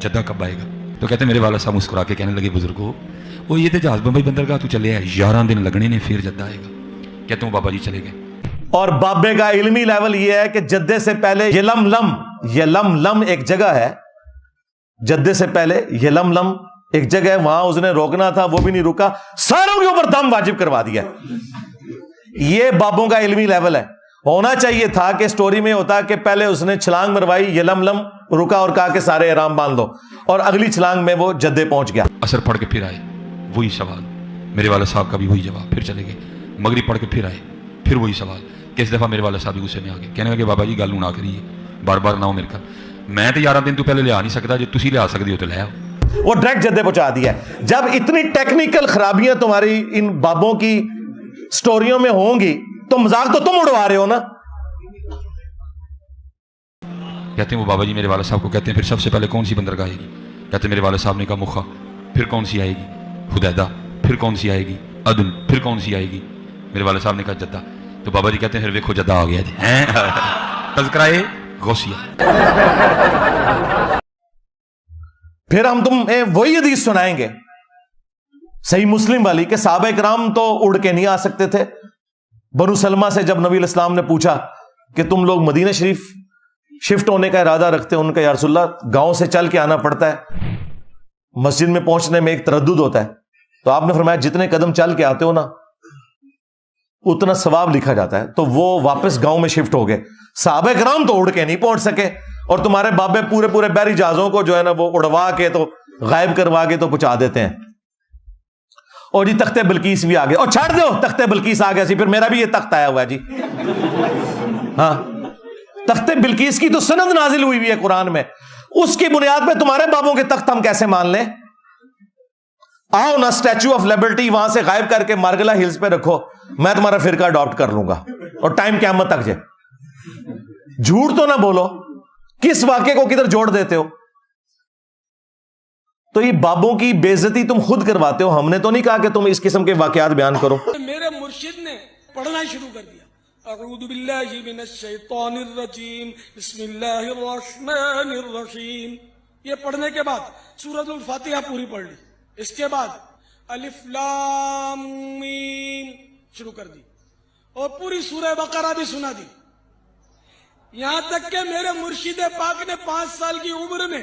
جدہ کب آئے گا؟ تو کہتے ہیں میرے والد صاحب مسکرا کے کہنے لگے بزرگو وہ یہ تو جہاز بمبئی بندرگاہ تو چلے ہے 11 دن لگنے نے پھر جدہ آئے گا. کہتے ہیں بابا جی چلے گئے. اور بابے کا علمی لیول یہ ہے کہ جدے سے پہلے یلملم ایک جگہ ہے, جدے سے پہلے یلملم ایک جگہ ہے, وہاں اس نے روکنا تھا وہ بھی نہیں رکا, ساروں کے اوپر دم واجب کروا دیا. یہ بابوں کا علمی لیول ہے. ہونا چاہیے تھا کہ سٹوری میں ہوتا کہ پہلے اس نے چھلانگ مروائی, یلملم رکا اور کہا کہ سارے احرام باندھ دو, اور اگلی چھلانگ میں وہ جدے پہنچ گیا. اثر پڑھ کے پھر آئے, وہی سوال. میرے والد صاحب کا بھی وہی جواب, پھر چلے گئے. مغرب پڑھ کے پھر آئے, پھر وہی سوال. کس دفعہ میرے والد صاحب غصے میں آ گئے, کہنے لگے بابا جی گل نہ کریے, بار بار نہ ہو میرے کا, میں تو 11 دن تو پہلے لیا نہیں سکتا, جو تسی لیا سکتے ہو تو لے آؤ. وہ ڈائریکٹ جدے پہنچا دیا. جب اتنی ٹیکنیکل خرابیاں تمہاری ان بابوں کی سٹوریوں میں ہوں گی تو مذاق تو تم اڑوا رہے ہو نا. کہتے ہیں وہ بابا جی میرے والد صاحب کو کہتے ہیں پھر سب سے پہلے کون سی بندرگاہ آئے گی؟ کہتے ہیں میرے والد صاحب نے کہا مخا. پھر کون سی آئے گی؟ حدیدہ. پھر کون سی آئے گی؟ عدن. پھر کون سی آئے گی؟ میرے والد صاحب نے کہا جدہ. تو بابا جی کہتے ہیں پھر ویکھو جدہ آ گیا جی. تذکرہ غوثیہ. پھر ہم تمہیں وہی حدیث سنائیں گے صحیح مسلم والی کہ صحابہ کرام تو اڑ کے نہیں آ سکتے تھے. بنو سلمہ سے جب نبی علیہ السلام نے پوچھا کہ تم لوگ مدینہ شریف شفٹ ہونے کا ارادہ رکھتے ہیں, ان کا یا رسول اللہ گاؤں سے چل کے آنا پڑتا ہے, مسجد میں پہنچنے میں ایک تردد ہوتا ہے. تو آپ نے فرمایا جتنے قدم چل کے آتے ہو نا اتنا ثواب لکھا جاتا ہے. تو وہ واپس گاؤں میں شفٹ ہو گئے. صحابہ کرام تو اڑ کے نہیں پہنچ سکے, اور تمہارے بابے پورے بحری جہازوں کو جو ہے نا وہ اڑوا کے تو غائب کروا کے تو پہنچا دیتے ہیں. اور جی تخت بلقیس بھی آ گئے, اور چھاڑ دو تخت بلقیس آ گیا سی, پھر میرا بھی یہ تخت آیا ہوا ہے جی. ہاں, تخت بلقیس کی تو سند نازل ہوئی ہے قرآن میں, اس کی بنیاد پہ تمہارے بابوں کے تخت ہم کیسے مان لیں؟ آؤ نا اسٹیچو آف لبرٹی وہاں سے غائب کر کے مارگلا ہلز پہ رکھو, میں تمہارا فرقہ اڈاپٹ کر لوں گا, اور ٹائم قیامت تک جائے. جھوٹ تو نہ بولو, کس واقعے کو کدھر جوڑ دیتے ہو؟ تو یہ بابوں کی بے عزتی تم خود کرواتے ہو, ہم نے تو نہیں کہا کہ تم اس قسم کے واقعات بیان کرو. میرے مرشد نے پڑھنا شروع کر دیا, اعوذ باللہ من الشیطان الرجیم بسم اللہ الرحمن الرحیم. یہ پڑھنے کے بعد سورۃ الفاتحہ پوری پڑھ لی, اس کے بعد الف لام میم شروع کر دی, اور پوری سورہ بقرہ بھی سنا دی. یہاں تک کہ میرے مرشد پاک نے 5 سال کی عمر میں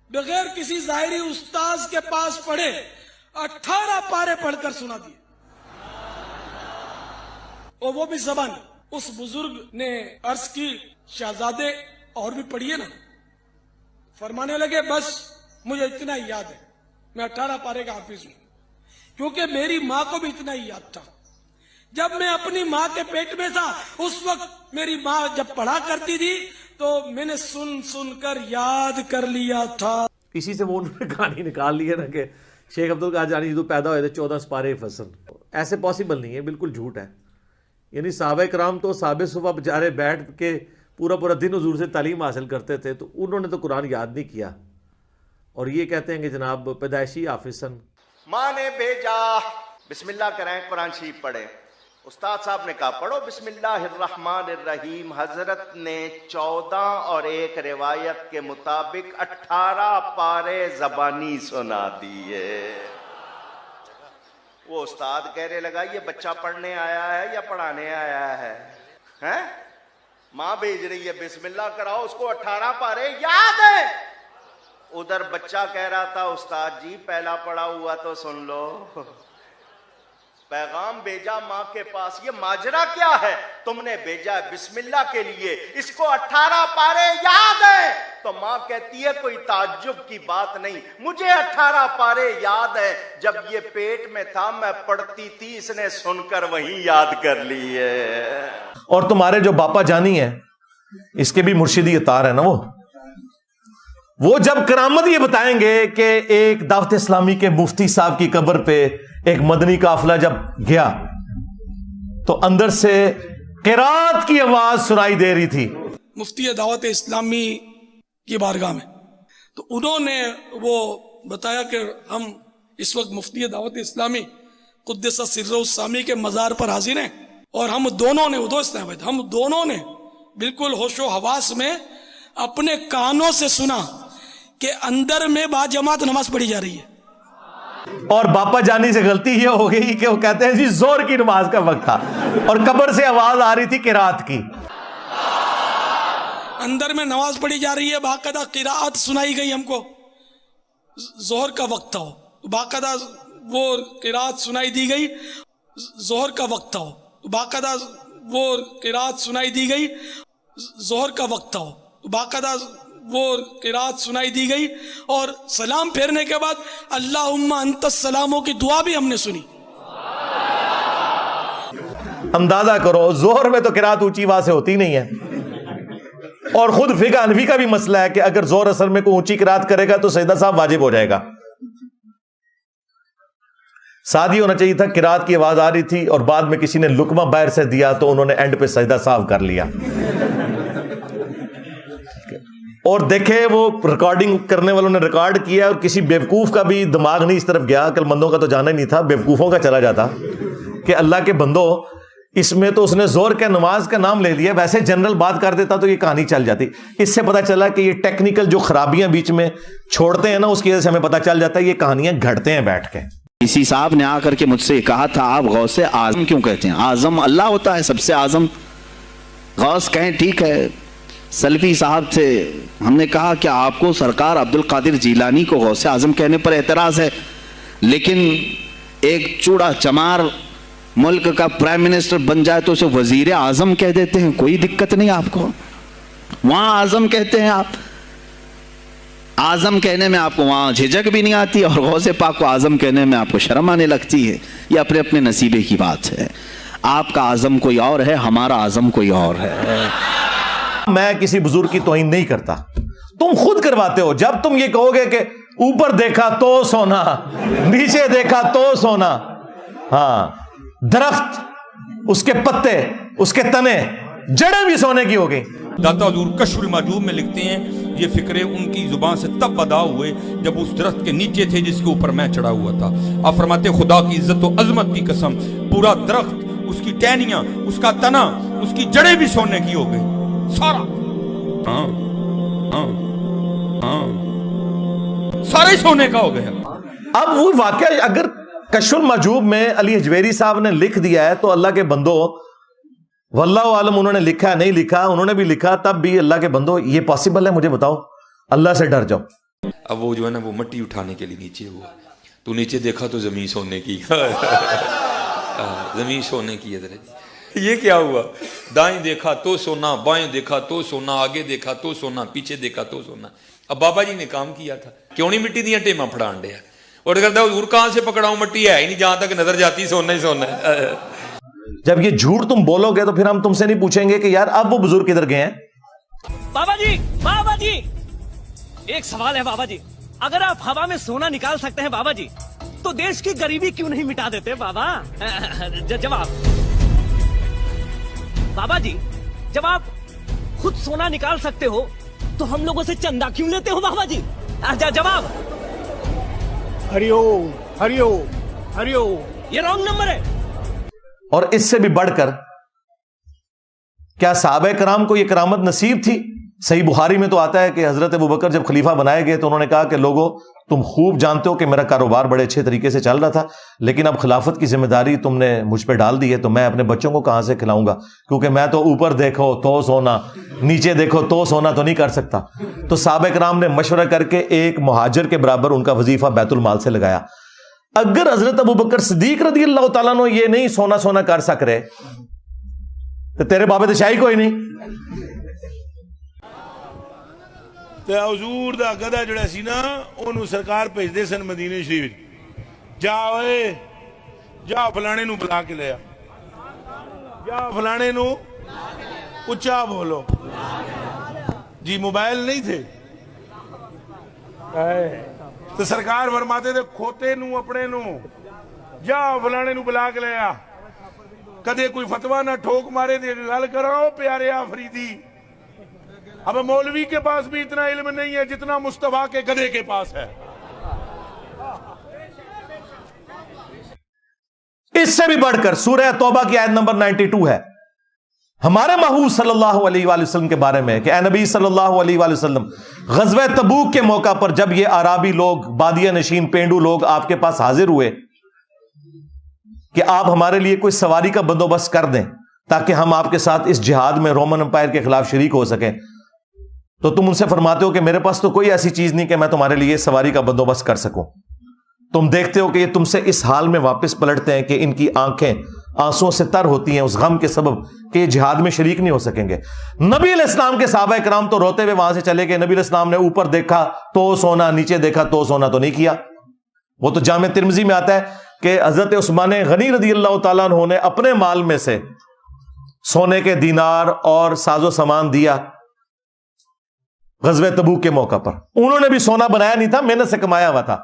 بغیر کسی ظاہری استاذ کے پاس پڑھے 18 پارے پڑھ کر سنا دیے, اور وہ بھی زبان. اس بزرگ نے عرض کی شہزادے اور بھی پڑھیے نا. فرمانے لگے بس مجھے اتنا ہی یاد ہے, میں 18 پارے کا حافظ ہوں, کیونکہ میری ماں کو بھی اتنا ہی یاد تھا. جب میں اپنی ماں کے پیٹ میں تھا اس وقت میری ماں جب پڑھا کرتی تھی تو میں نے سن کر یاد کر لیا تھا. اسی سے وہ انہوں نے کہانی نکال لی ہے نا کہ شیخ عبد القادر جیلانی جو پیدا ہوئے تھے 14 سپارے فصل. ایسے پاسبل نہیں ہے, بالکل جھوٹ ہے. یعنی صحابہ کرام تو صحابہ صفحہ بچارے بیٹھ کے پورا دن حضور سے تعلیم حاصل کرتے تھے, تو انہوں نے تو قرآن یاد نہیں کیا, اور یہ کہتے ہیں کہ جناب پیدائشی حافظ. ماں نے بھیجا, بسم اللہ کریں, قرآن شریف پڑھیں. استاد صاحب نے کہا پڑھو بسم اللہ الرحمن الرحیم. حضرت نے 14 اور ایک روایت کے مطابق 18 پارے زبانی سنا دیے. وہ استاد کہنے لگا یہ بچہ پڑھنے آیا ہے یا پڑھانے آیا ہے؟ ہیں ماں بھیج رہی ہے بسم اللہ کراؤ اس کو 18 پارے یاد ہے. ادھر بچہ کہہ رہا تھا استاد جی پہلا پڑھا ہوا تو سن لو. پیغام بھیجا ماں کے پاس یہ ماجرا کیا ہے؟ تم نے بھیجا ہے بسم اللہ کے لیے، اس کو 18 پارے یاد ہیں. تو ماں کہتی ہے کوئی تعجب کی بات نہیں، مجھے 18 پارے یاد ہیں، جب یہ پیٹ میں تھا میں پڑھتی تھی، اس نے سن کر وہیں یاد کر لی ہے. اور تمہارے جو باپا جانی ہیں اس کے بھی مرشدی تار ہے نا، وہ جب کرامت یہ بتائیں گے کہ ایک دعوت اسلامی کے مفتی صاحب کی قبر پہ ایک مدنی قافلہ جب گیا تو اندر سے قرات کی آواز سنائی دے رہی تھی مفتی دعوت اسلامی کی بارگاہ میں. تو انہوں نے وہ بتایا کہ ہم اس وقت مفتی دعوت اسلامی قدس سرہ السامی کے مزار پر حاضر ہیں، اور ہم دونوں نے بالکل ہوش و حواس میں اپنے کانوں سے سنا کہ اندر میں با جماعت نماز پڑھی جا رہی ہے. اور باپا جانی سے غلطی یہ ہو گئی کہ وہ کہتے ہیں جی زور کی نماز کا وقت تھا اور قبر سے آواز آ رہی تھی قرات کی. اندر میں نماز پڑھی جا رہی ہے، باقاعدہ قرات سنائی گئی ہم کو. ظہر کا وقت تھا، باقاعدہ وہ قرات سنائی دی گئی. ظہر کا وقت تھا، باقاعدہ وہ قرات سنائی دی گئی. ظہر کا وقت تھا، باقاعدہ وہ قرات سنائی دی گئی، اور سلام پھیرنے کے بعد اللہم انت السلاموں کی دعا بھی ہم نے سنی. اندازہ کرو ظہر میں تو قرات اونچی آواز سے ہوتی نہیں ہے، اور خود فقہ حنفی کا بھی مسئلہ ہے کہ اگر ظہر اثر میں کوئی اونچی قرات کرے گا تو سجدہ صاحب واجب ہو جائے گا. ساتھ ہی ہونا چاہیے تھا قرات کی آواز آ رہی تھی اور بعد میں کسی نے لقمہ باہر سے دیا تو انہوں نے اینڈ پہ سجدہ صاحب کر لیا. اور دیکھے وہ ریکارڈنگ کرنے والوں نے ریکارڈ کیا، اور کسی بیوقوف کا بھی دماغ نہیں اس طرف گیا، عقل مندوں کا تو جانا ہی نہیں تھا، بیوقوفوں کا چلا جاتا کہ اللہ کے بندو اس میں تو اس نے زور کے نماز کا نام لے لیا، ویسے جنرل بات کر دیتا تو یہ کہانی چل جاتی. اس سے پتہ چلا کہ یہ ٹیکنیکل جو خرابیاں بیچ میں چھوڑتے ہیں نا، اس کی وجہ سے ہمیں پتہ چل جاتا ہے یہ کہانیاں گھڑتے ہیں بیٹھ کے. اسی صاحب نے آ کر کے مجھ سے کہا تھا آپ غوث اعظم کیوں کہتے ہیں؟ اعظم اللہ ہوتا ہے سب سے اعظم. غوث کہیں ٹھیک ہے. سلفی صاحب سے ہم نے کہا کہ آپ کو سرکار عبد القادر جیلانی کو غوث اعظم کہنے پر اعتراض ہے، لیکن ایک چوڑا چمار ملک کا پرائم منسٹر بن جائے تو اسے وزیر اعظم کہہ دیتے ہیں، کوئی دقت نہیں آپ کو. وہاں اعظم کہتے ہیں آپ، اعظم کہنے میں آپ کو وہاں جھجک بھی نہیں آتی، اور غوث پاک کو اعظم کہنے میں آپ کو شرم آنے لگتی ہے. یہ اپنے اپنے نصیبے کی بات ہے. آپ کا اعظم کوئی اور ہے، ہمارا اعظم کوئی اور ہے. میں کسی بزرگ کی توہین نہیں کرتا، تم خود کرواتے ہو. جب تم یہ کہو گے کہ اوپر دیکھا تو سونا، نیچے دیکھا تو سونا، ہاں درخت اس کے پتے اس کے تنے جڑیں بھی سونے کی ہو گئی. داتا حضور کشف المحجوب میں لکھتے ہیں یہ فکرے ان کی زبان سے تب ادا ہوئے جب اس درخت کے نیچے تھے جس کے اوپر میں چڑھا ہوا تھا. آپ فرماتے خدا کی عزت و عظمت کی قسم پورا درخت، اس کی ٹہنیاں، اس کا تنا، اس کی جڑیں بھی سونے کی ہو گئی سارا. سارے سونے کا ہو گیا. اب وہ واقعہ اگر کشف المحجوب میں علی حجویری صاحب نے لکھ دیا ہے تو اللہ کے بندو واللہ عالم انہوں نے لکھا نہیں لکھا، انہوں نے بھی لکھا تب بھی اللہ کے بندو یہ پاسبل ہے؟ مجھے بتاؤ، اللہ سے ڈر جاؤ. اب وہ جو ہے نا وہ مٹی اٹھانے کے لیے نیچے ہوا، تو نیچے دیکھا تو زمین سونے کی زمین سونے کی ہے. یہ کیا ہوا؟ دائیں دیکھا تو سونا، بائیں دیکھا تو سونا، آگے دیکھا تو سونا، پیچھے دیکھا تو سونا. اب بابا جی نے کام کیا تھا، کیوں نہیں مٹی دیا ٹیما پھڑان دیا، اور کرتا حضور کہاں سے پکڑاؤں، مٹی ہے ہی نہیں، جہاں تک نظر جاتی سونا ہی سونا ہے. جب یہ جھوٹ تم بولو گے تو پھر ہم تم سے نہیں پوچھیں گے کہ یار اب وہ بزرگ کدھر گئے ہیں. بابا جی ایک سوال ہے بابا جی، اگر آپ ہوا میں سونا نکال سکتے ہیں بابا جی تو دیش کی غریبی کیوں نہیں مٹا دیتے بابا؟ جواب بابا جی، جب آپ خود سونا نکال سکتے ہو تو ہم لوگوں سے چندہ کیوں لیتے ہو بابا جی؟ جواب ہری اوم ہری اوم ہری اوم. یہ رانگ نمبر ہے. اور اس سے بھی بڑھ کر کیا صحابہ کرام کو یہ کرامت نصیب تھی؟ صحیح بخاری میں تو آتا ہے کہ حضرت ابوبکر جب خلیفہ بنائے گئے تو انہوں نے کہا کہ لوگوں تم خوب جانتے ہو کہ میرا کاروبار بڑے اچھے طریقے سے چل رہا تھا، لیکن اب خلافت کی ذمہ داری تم نے مجھ پہ ڈال دی ہے، تو میں اپنے بچوں کو کہاں سے کھلاؤں گا، کیونکہ میں تو اوپر دیکھو تو سونا، نیچے دیکھو تو سونا تو نہیں کر سکتا۔ تو صحابہ کرام نے مشورہ کر کے ایک مہاجر کے برابر ان کا وظیفہ بیت المال سے لگایا۔ اگر حضرت ابوبکر صدیق رضی اللہ تعالیٰ عنہ یہ نہیں سونا کر سک رہے تو تیرے بابے تو شاہی کوئی نہیں۔ تے حضور دا گدھا جڑا سی نا انہوں سرکار بھیجدے سن مدینے شریف، جا اوئے جا فلانے نو بلا کے لیا، جا فلانے نو اچھا بولو جی، موبائل نہیں تھے تو سرکار فرماتے تھے کھوتے نو اپنے نو جا فلانے نو بلا کے لیا، کدے کوئی فتوہ نہ ٹھوک مارے دے گل کراؤ پیارے آفریدی۔ اب مولوی کے پاس بھی اتنا علم نہیں ہے جتنا مصطفیٰ کے گدھے کے پاس ہے۔ اس سے بھی بڑھ کر سورہ توبہ کی آیت نمبر 92 ہے ہمارے محبوب صلی اللہ علیہ وآلہ وسلم کے بارے میں کہ اے نبی صلی اللہ علیہ وآلہ وسلم، غزوہ تبوک کے موقع پر جب یہ عرابی لوگ، بادیہ نشین پینڈو لوگ آپ کے پاس حاضر ہوئے کہ آپ ہمارے لیے کوئی سواری کا بندوبست کر دیں تاکہ ہم آپ کے ساتھ اس جہاد میں رومن امپائر کے خلاف شریک ہو سکیں، تو تم ان سے فرماتے ہو کہ میرے پاس تو کوئی ایسی چیز نہیں کہ میں تمہارے لیے سواری کا بندوبست کر سکوں۔ تم دیکھتے ہو کہ یہ تم سے اس حال میں واپس پلٹتے ہیں کہ ان کی آنکھیں آنسوں سے تر ہوتی ہیں اس غم کے سبب کہ یہ جہاد میں شریک نہیں ہو سکیں گے۔ نبی علیہ السلام کے صحابہ کرام تو روتے ہوئے وہاں سے چلے گئے۔ نبی علیہ السلام نے اوپر دیکھا تو سونا، نیچے دیکھا تو سونا تو نہیں کیا۔ وہ تو جامع ترمذی میں آتا ہے کہ حضرت عثمان غنی رضی اللہ تعالیٰ عنہ نے اپنے مال میں سے سونے کے دینار اور ساز و سامان دیا غزوہ تبوک کے موقع پر۔ انہوں نے بھی سونا بنایا نہیں تھا، محنت سے کمایا ہوا تھا۔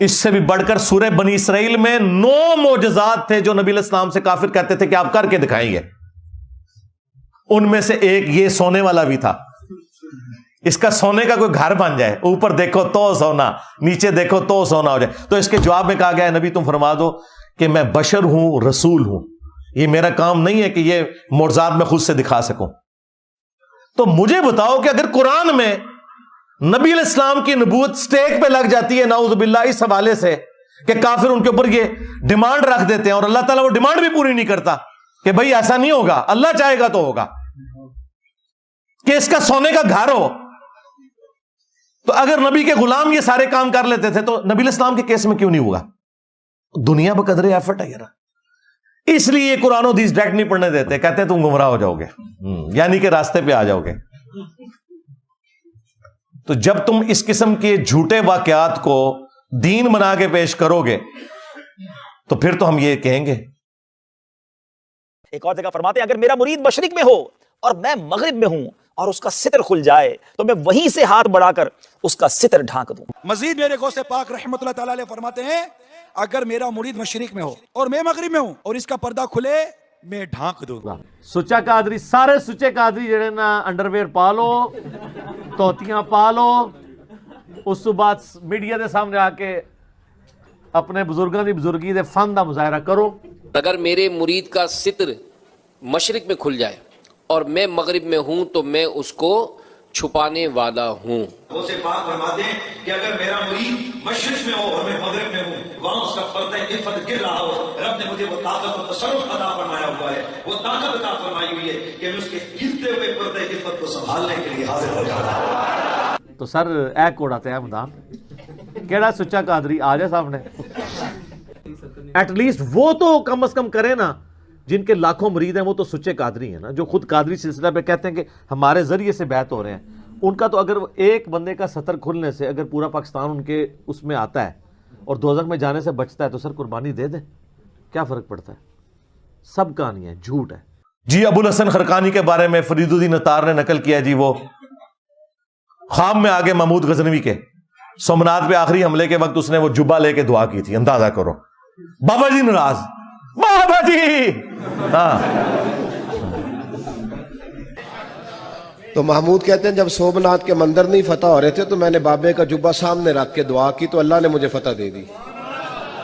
اس سے بھی بڑھ کر سورہ بنی اسرائیل میں 9 معجزات تھے جو نبی علیہ السلام سے کافر کہتے تھے کہ آپ کر کے دکھائیں گے۔ ان میں سے ایک یہ سونے والا بھی تھا، اس کا سونے کا کوئی گھر بن جائے، اوپر دیکھو تو سونا، نیچے دیکھو تو سونا ہو جائے۔ تو اس کے جواب میں کہا گیا ہے نبی تم فرما دو کہ میں بشر ہوں، رسول ہوں، یہ میرا کام نہیں ہے کہ یہ معجزات میں خود سے دکھا سکوں۔ تو مجھے بتاؤ کہ اگر قرآن میں نبی علیہ السلام کی نبوت سٹیک پہ لگ جاتی ہے نعوذ باللہ اس حوالے سے کہ کافر ان کے اوپر یہ ڈیمانڈ رکھ دیتے ہیں اور اللہ تعالیٰ وہ ڈیمانڈ بھی پوری نہیں کرتا کہ بھائی ایسا نہیں ہوگا، اللہ چاہے گا تو ہوگا، کہ اس کا سونے کا گھر ہو، تو اگر نبی کے غلام یہ سارے کام کر لیتے تھے تو نبی علیہ السلام کے کیس میں کیوں نہیں ہوا؟ دنیا بقدر ایفرٹ ہے یار۔ اس لیے یہ قرآن و حدیث ڈائریکٹ نہیں پڑھنے دیتے، کہتے ہیں تم گمراہ ہو جاؤ گے، یعنی کہ راستے پہ آ جاؤ گے۔ تو جب تم اس قسم کے جھوٹے واقعات کو دین بنا کے پیش کرو گے تو پھر تو ہم یہ کہیں گے۔ ایک اور جگہ فرماتے ہیں اگر میرا مرید مشرق میں ہو اور میں مغرب میں ہوں اور اس کا ستر کھل جائے تو میں وہیں سے ہاتھ بڑھا کر اس کا ستر ڈھانک دوں۔ مزید میرے غوث پاک رحمت اللہ تعالی علیہ فرماتے ہیں اگر میرا مرید مشرق میں ہو اور میں مغرب میں ہوں اور اس کا پردہ کھلے میں ڈھانک دوں گا۔ سچا قادری، سارے سچے قادری جڑے نا انڈرویئر پا لو، توتیاں پا لو، اس تو بعد میڈیا دے سامنے آ کے اپنے بزرگاں دی بزرگی دے فن دا مظاہرہ کرو۔ اگر میرے مرید کا ستر مشرق میں کھل جائے اور میں مغرب میں ہوں تو میں اس کو چھپانے والا ہوں۔ غوث پاک فرماتے ہیں کہ اگر میرا مرید مشرق میں ہو اور میں مغرب میں ہوں، وہاں اس کا پردہ عفت گر رہا ہو، رب نے مجھے وہ طاقت و تصرف عطا فرمایا ہوا ہے، وہ طاقت عطا فرمائی ہوئی ہے کہ میں اس کے گرتے ہوئے پردہ عفت کو سنبھالنے کے لیے حاضر ہو جاتا۔ تو سر اے کوڑا تے میدان کیڑا سچا قادری آ جائے سامنے، ایٹ لیسٹ وہ تو کم از کم کرے نا۔ جن کے لاکھوں مرید ہیں وہ تو سچے قادری ہیں نا، جو خود قادری سلسلہ پہ کہتے ہیں کہ ہمارے ذریعے سے بیعت ہو رہے ہیں۔ ان کا تو اگر ایک بندے کا ستر کھلنے سے اگر پورا پاکستان ان کے اس میں آتا ہے اور دوزخ میں جانے سے بچتا ہے تو سر قربانی دے دیں، کیا فرق پڑتا ہے؟ سب کہانی ہے، جھوٹ ہے۔ جی ابو الحسن خرقانی کے بارے میں فرید الدین اتار نے نقل کیا، جی وہ خواب میں آگے محمود غزنوی کے سومنات پہ آخری حملے کے وقت اس نے وہ جبہ لے کے دعا کی تھی، اندازہ کرو۔ بابا جی ناراض، بابا جی ہاں۔ تو محمود کہتے ہیں جب سومنات کے مندر نہیں فتح ہو رہے تھے تو میں نے بابے کا جبہ سامنے رکھ کے دعا کی تو اللہ نے مجھے فتح دے دی۔